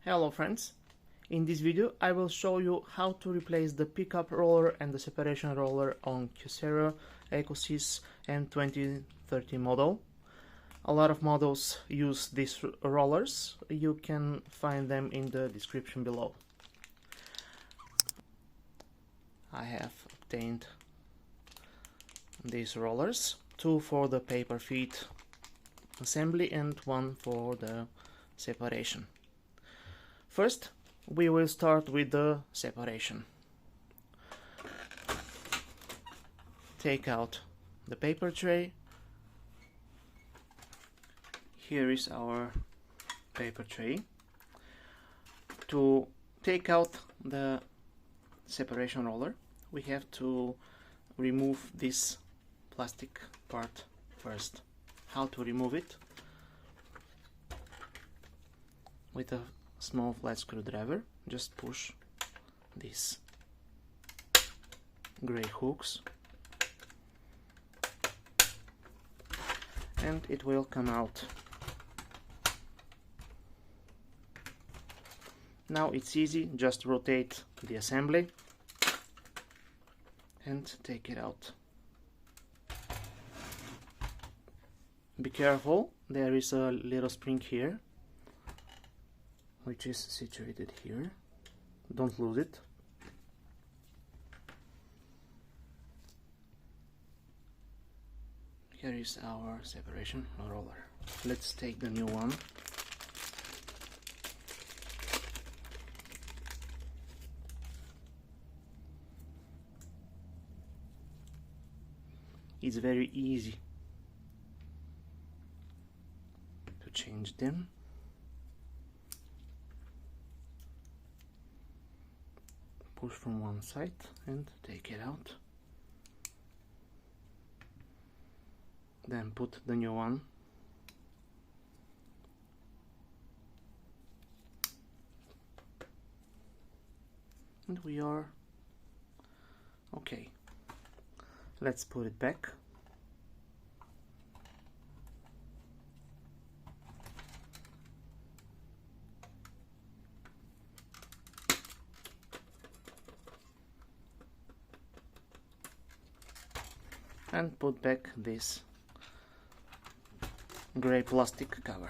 Hello friends, in this video I will show you how to replace the pickup roller and the separation roller on Kyocera Ecosys M2030 model. A lot of models use these rollers, you can find them in the description below. I have obtained these rollers, two for the paper feed assembly and one for the separation. First, we will start with the separation. Take out the paper tray. Here is our paper tray. To take out the separation roller, we have to remove this plastic part first. How to remove it? With a small flat screwdriver, just push these gray hooks and it will come out. Now it's easy, just rotate the assembly and take it out. Be careful, there is a little spring here which is situated here. Don't lose it. Here is our separation roller. Let's take the new one. It's very easy to change them. Push from one side and take it out. Then put the new one. And we are okay. Let's put it back. And put back this gray plastic cover.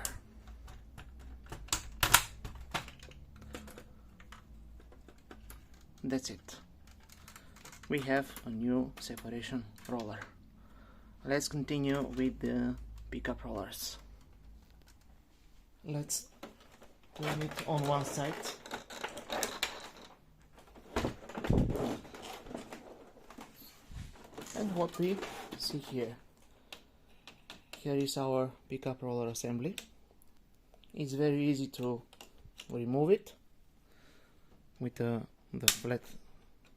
That's it. We have a new separation roller. Let's continue with the pickup rollers. Let's turn it on one side. And what we see here. Here is our pickup roller assembly. It's very easy to remove it with the flat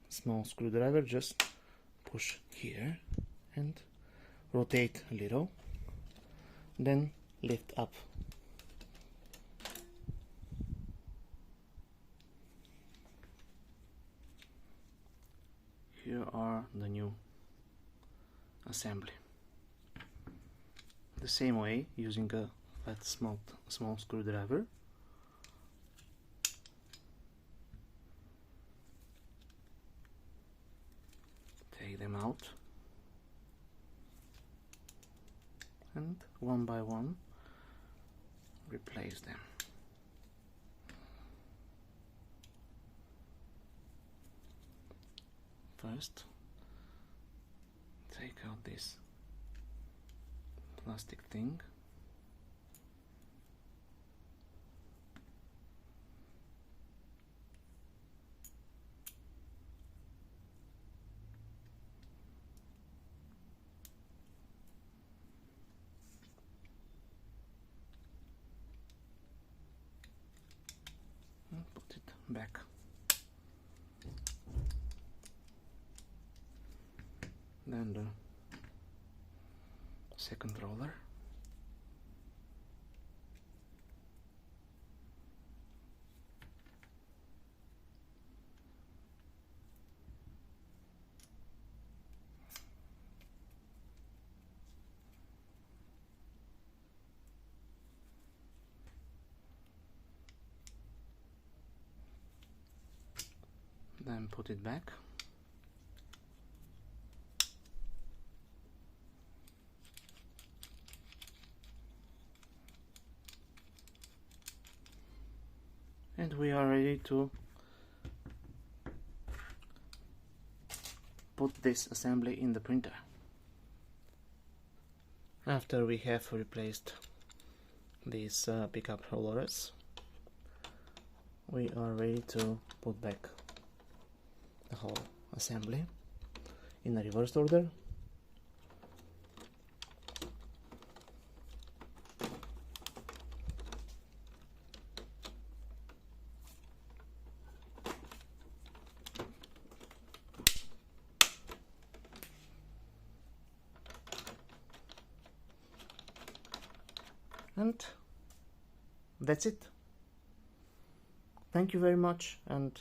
small screwdriver. Just push here and rotate a little, then lift up. Here are the new assembly. The same way, using a flat small screwdriver. Take them out and one by one replace them. First, take out this plastic thing. And put it back. Then the second roller. Then put it back. And we are ready to put this assembly in the printer. After we have replaced these pickup rollers, we are ready to put back the whole assembly in a reversed order. And that's it. Thank you very much, and